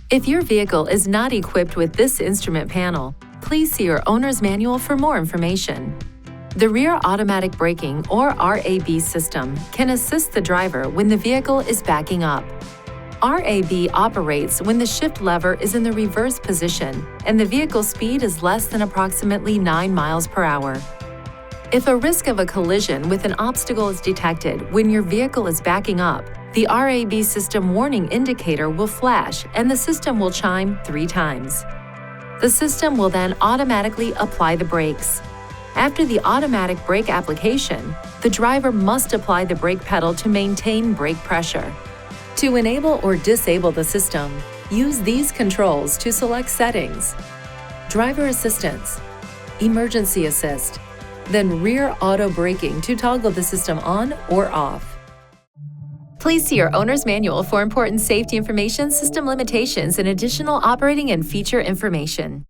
If your vehicle is not equipped with this instrument panel, please see your owner's manual for more information. The rear automatic braking or RAB system can assist the driver when the vehicle is backing up. RAB operates when the shift lever is in the reverse position and the vehicle speed is less than approximately 9 miles per hour. If a risk of a collision with an obstacle is detected when your vehicle is backing up, the RAB system warning indicator will flash and the system will chime 3 times. The system will then automatically apply the brakes. After the automatic brake application, the driver must apply the brake pedal to maintain brake pressure. To enable or disable the system, use these controls to select settings: driver assistance, emergency assist, then rear auto braking to toggle the system on or off. Please see your owner's manual for important safety information, system limitations, and additional operating and feature information.